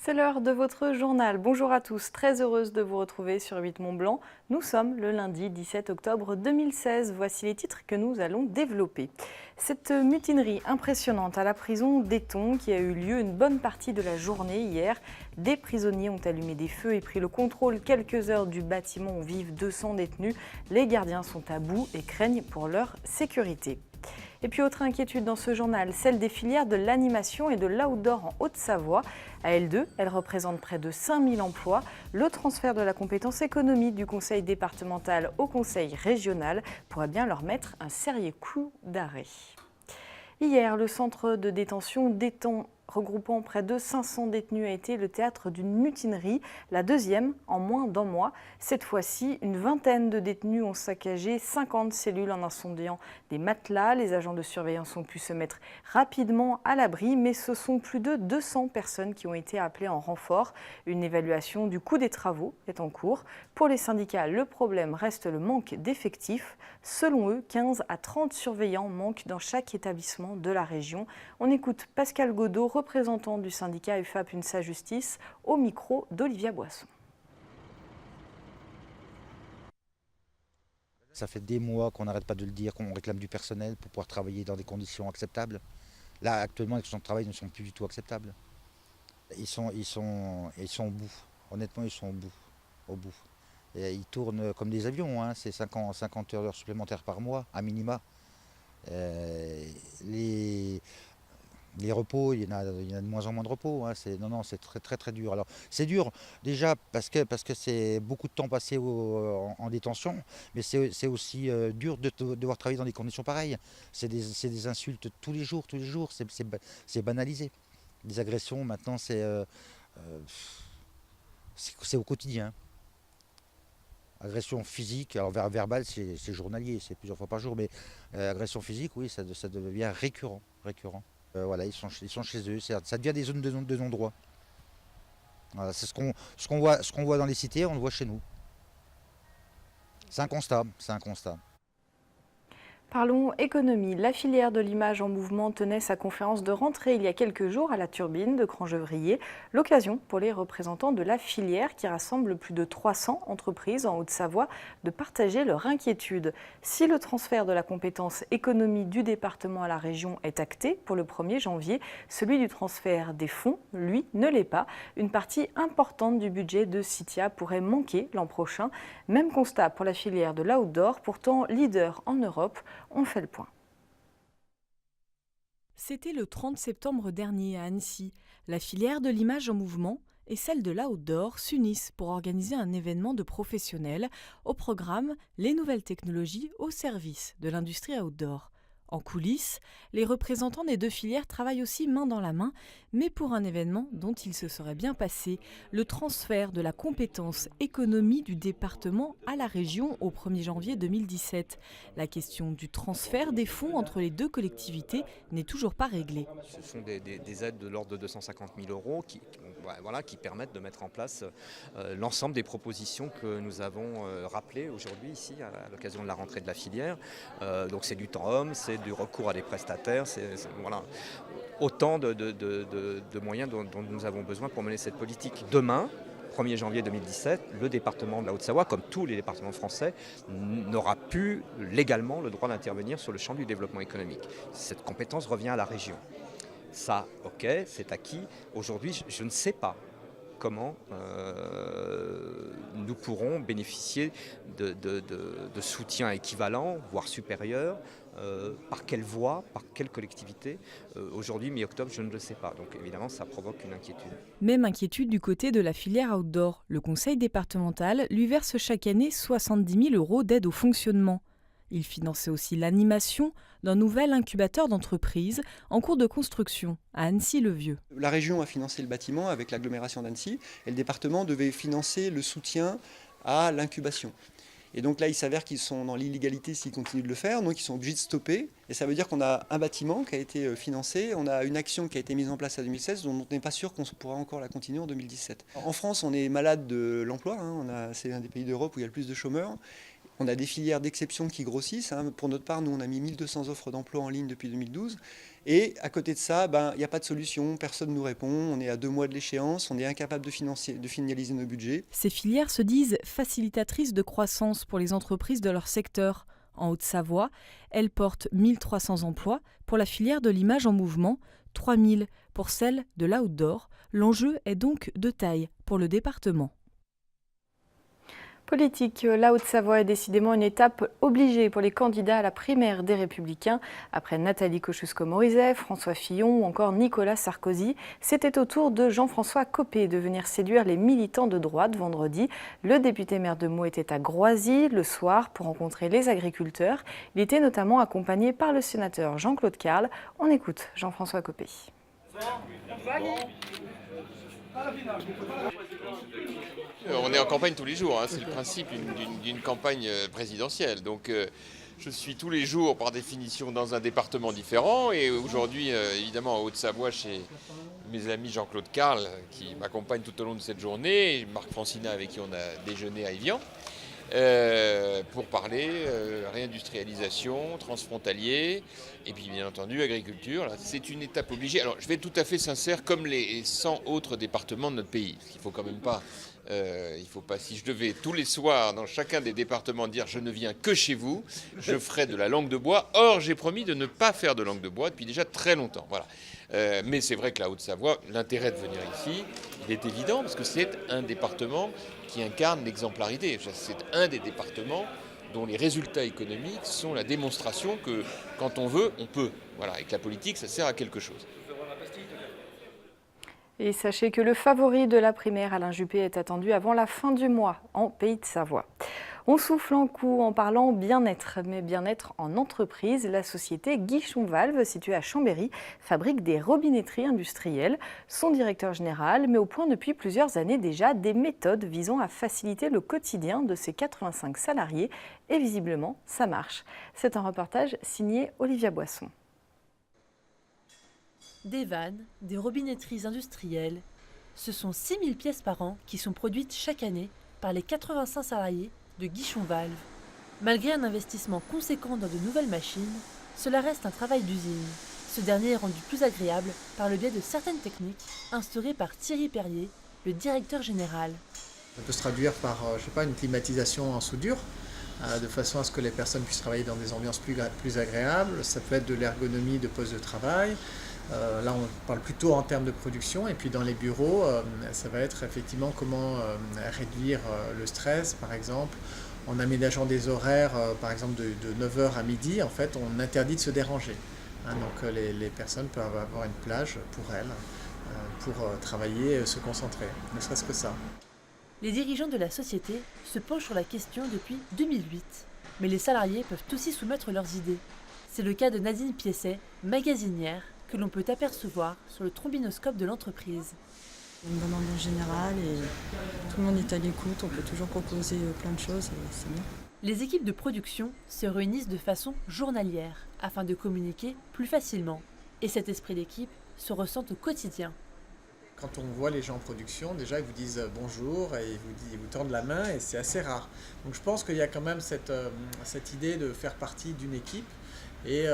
C'est l'heure de votre journal. Bonjour à tous, très heureuse de vous retrouver sur 8 Mont Blanc. Nous sommes le lundi 17 octobre 2016. Voici les titres que nous allons développer. Cette mutinerie impressionnante à la prison d'Eton qui a eu lieu une bonne partie de la journée hier. Des prisonniers ont allumé des feux et pris le contrôle quelques heures du bâtiment où vivent 200 détenus. Les gardiens sont à bout et craignent pour leur sécurité. Et puis autre inquiétude dans ce journal, celle des filières de l'animation et de l'outdoor en Haute-Savoie. À L2, elle représente près de 5000 emplois. Le transfert de la compétence économie du conseil départemental au conseil régional pourrait bien leur mettre un sérieux coup d'arrêt. Hier, le centre de détention d'Étang, regroupant près de 500 détenus, a été le théâtre d'une mutinerie, la deuxième en moins d'un mois. Cette fois-ci, une vingtaine de détenus ont saccagé 50 cellules en incendiant des matelas. Les agents de surveillance ont pu se mettre rapidement à l'abri, mais ce sont plus de 200 personnes qui ont été appelées en renfort. Une évaluation du coût des travaux est en cours. Pour les syndicats, le problème reste le manque d'effectifs. Selon eux, 15 à 30 surveillants manquent dans chaque établissement de la région. On écoute Pascal Godot, représentant du syndicat UFAP UNSA Justice, au micro d'Olivia Boisson. Ça fait des mois qu'on n'arrête pas de le dire, qu'on réclame du personnel pour pouvoir travailler dans des conditions acceptables. Là, actuellement, les conditions de travail ne sont plus du tout acceptables. Ils sont au bout. Honnêtement, ils sont au bout. Et ils tournent comme des avions, hein. C'est 50 heures supplémentaires par mois, à minima. Les repos, il y en a de moins en moins de repos, hein. C'est très très très dur. Alors c'est dur déjà parce que c'est beaucoup de temps passé en détention, mais c'est aussi dur de devoir travailler dans des conditions pareilles. C'est des insultes tous les jours, c'est banalisé. Les agressions maintenant c'est au quotidien. Agression physique, alors verbale c'est journalier, c'est plusieurs fois par jour, mais agression physique, oui, ça devient récurrent. Voilà, ils sont chez eux, ça devient des zones de non-droit. Voilà, c'est ce qu'on voit dans les cités, on le voit chez nous. C'est un constat. Parlons économie. La filière de l'image en mouvement tenait sa conférence de rentrée il y a quelques jours à la Turbine de Crangevrier. L'occasion pour les représentants de la filière, qui rassemble plus de 300 entreprises en Haute-Savoie, de partager leur inquiétude. Si le transfert de la compétence économie du département à la région est acté pour le 1er janvier, celui du transfert des fonds, lui, ne l'est pas. Une partie importante du budget de Citia pourrait manquer l'an prochain. Même constat pour la filière de l'outdoor, pourtant leader en Europe. On fait le point. C'était le 30 septembre dernier à Annecy. La filière de l'image en mouvement et celle de l'outdoor s'unissent pour organiser un événement de professionnels. Au programme, les nouvelles technologies au service de l'industrie outdoor. En coulisses, les représentants des deux filières travaillent aussi main dans la main, mais pour un événement dont il se serait bien passé, le transfert de la compétence économie du département à la région au 1er janvier 2017. La question du transfert des fonds entre les deux collectivités n'est toujours pas réglée. Ce sont des aides de l'ordre de 250 000 euros qui permettent de mettre en place l'ensemble des propositions que nous avons rappelées aujourd'hui ici à l'occasion de la rentrée de la filière. Donc c'est du temps homme, c'est du recours à des prestataires, voilà, autant de moyens dont nous avons besoin pour mener cette politique. Demain, 1er janvier 2017, le département de la Haute-Savoie, comme tous les départements français, n'aura plus légalement le droit d'intervenir sur le champ du développement économique. Cette compétence revient à la région. Ça, ok, c'est acquis. Aujourd'hui, je ne sais pas comment nous pourrons bénéficier de soutien équivalent, voire supérieur. Par quelle voie, par quelle collectivité. Aujourd'hui, mi-octobre, je ne le sais pas. Donc évidemment, ça provoque une inquiétude. Même inquiétude du côté de la filière outdoor. Le conseil départemental lui verse chaque année 70 000 euros d'aide au fonctionnement. Il finançait aussi l'animation d'un nouvel incubateur d'entreprises en cours de construction à Annecy-le-Vieux. La région a financé le bâtiment avec l'agglomération d'Annecy et le département devait financer le soutien à l'incubation. Et donc là, il s'avère qu'ils sont dans l'illégalité s'ils continuent de le faire, donc ils sont obligés de stopper. Et ça veut dire qu'on a un bâtiment qui a été financé, on a une action qui a été mise en place en 2016, dont on n'est pas sûr qu'on pourra encore la continuer en 2017. En France, on est malade de l'emploi, hein, c'est un des pays d'Europe où il y a le plus de chômeurs. On a des filières d'exception qui grossissent. Pour notre part, nous, on a mis 1200 offres d'emploi en ligne depuis 2012. Et à côté de ça, il n'y a pas de solution, personne ne nous répond. On est à 2 mois de l'échéance, on est incapable de finaliser nos budgets. Ces filières se disent facilitatrices de croissance pour les entreprises de leur secteur. En Haute-Savoie, elles portent 1300 emplois pour la filière de l'image en mouvement, 3000 pour celle de l'outdoor. L'enjeu est donc de taille pour le département. Politique, la Haute-Savoie est décidément une étape obligée pour les candidats à la primaire des Républicains. Après Nathalie Kosciusko-Morizet, François Fillon ou encore Nicolas Sarkozy, c'était au tour de Jean-François Copé de venir séduire les militants de droite vendredi. Le député maire de Meaux était à Groisy le soir pour rencontrer les agriculteurs. Il était notamment accompagné par le sénateur Jean-Claude Carle. On écoute Jean-François Copé. On est en campagne tous les jours, c'est le principe d'une campagne présidentielle. Donc je suis tous les jours par définition dans un département différent et aujourd'hui évidemment en Haute-Savoie chez mes amis Jean-Claude Carle qui m'accompagne tout au long de cette journée et Marc Francina avec qui on a déjeuné à Évian. Pour parler réindustrialisation, transfrontalier et puis bien entendu agriculture. C'est une étape obligée. Alors je vais être tout à fait sincère, comme les 100 autres départements de notre pays. Il faut quand même pas, si je devais tous les soirs dans chacun des départements dire je ne viens que chez vous, je ferais de la langue de bois. Or j'ai promis de ne pas faire de langue de bois depuis déjà très longtemps. Voilà. Mais c'est vrai que la Haute-Savoie, l'intérêt de venir ici, il est évident parce que c'est un département qui incarne l'exemplarité. C'est un des départements dont les résultats économiques sont la démonstration que quand on veut, on peut. Voilà, et que la politique, ça sert à quelque chose. Et sachez que le favori de la primaire, Alain Juppé, est attendu avant la fin du mois en Pays de Savoie. On souffle un coup en parlant bien-être, mais bien-être en entreprise. La société Guichon Valve, située à Chambéry, fabrique des robinetteries industrielles. Son directeur général met au point depuis plusieurs années déjà des méthodes visant à faciliter le quotidien de ses 85 salariés. Et visiblement, ça marche. C'est un reportage signé Olivia Boisson. Des vannes, des robinetteries industrielles. Ce sont 6000 pièces par an qui sont produites chaque année par les 85 salariés de Guichon Valve. Malgré un investissement conséquent dans de nouvelles machines, cela reste un travail d'usine. Ce dernier est rendu plus agréable par le biais de certaines techniques instaurées par Thierry Perrier, le directeur général. Ça peut se traduire par, une climatisation en soudure, de façon à ce que les personnes puissent travailler dans des ambiances plus agréables. Ça peut être de l'ergonomie de poste de travail. Là, on parle plutôt en termes de production. Et puis dans les bureaux, ça va être effectivement comment réduire le stress, par exemple. En aménageant des horaires, par exemple de 9h à midi, en fait, on interdit de se déranger. Donc les personnes peuvent avoir une plage pour elles, pour travailler et se concentrer, ne serait-ce que ça. Les dirigeants de la société se penchent sur la question depuis 2008. Mais les salariés peuvent aussi soumettre leurs idées. C'est le cas de Nadine Piesset, magasinière, que l'on peut apercevoir sur le trombinoscope de l'entreprise. Il y a une bonne ambiance générale et tout le monde est à l'écoute, on peut toujours proposer plein de choses et c'est bien. Les équipes de production se réunissent de façon journalière afin de communiquer plus facilement. Et cet esprit d'équipe se ressent au quotidien. Quand on voit les gens en production, déjà ils vous disent bonjour et ils vous tendent la main et c'est assez rare. Donc je pense qu'il y a quand même cette idée de faire partie d'une équipe et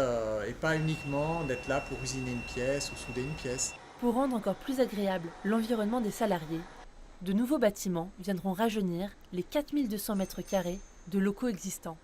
pas uniquement d'être là pour usiner une pièce ou souder une pièce. Pour rendre encore plus agréable l'environnement des salariés, de nouveaux bâtiments viendront rajeunir les 4200 mètres carrés de locaux existants.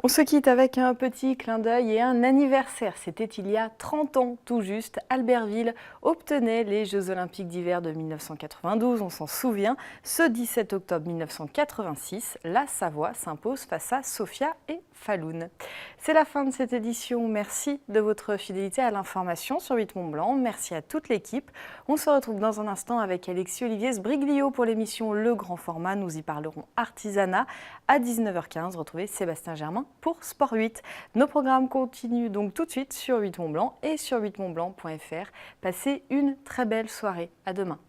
On se quitte avec un petit clin d'œil et un anniversaire. C'était il y a 30 ans tout juste. Albertville obtenait les Jeux Olympiques d'hiver de 1992, on s'en souvient. Ce 17 octobre 1986, la Savoie s'impose face à Sofia et Falloun. C'est la fin de cette édition. Merci de votre fidélité à l'information sur 8 Mont Blanc. Merci à toute l'équipe. On se retrouve dans un instant avec Alexis Olivier Sbriglio pour l'émission Le Grand Format. Nous y parlerons artisanat. À 19h15, retrouvez Sébastien Germain pour Sport 8. Nos programmes continuent donc tout de suite sur 8 Mont Blanc et sur 8montblanc.fr. Passez une très belle soirée. À demain.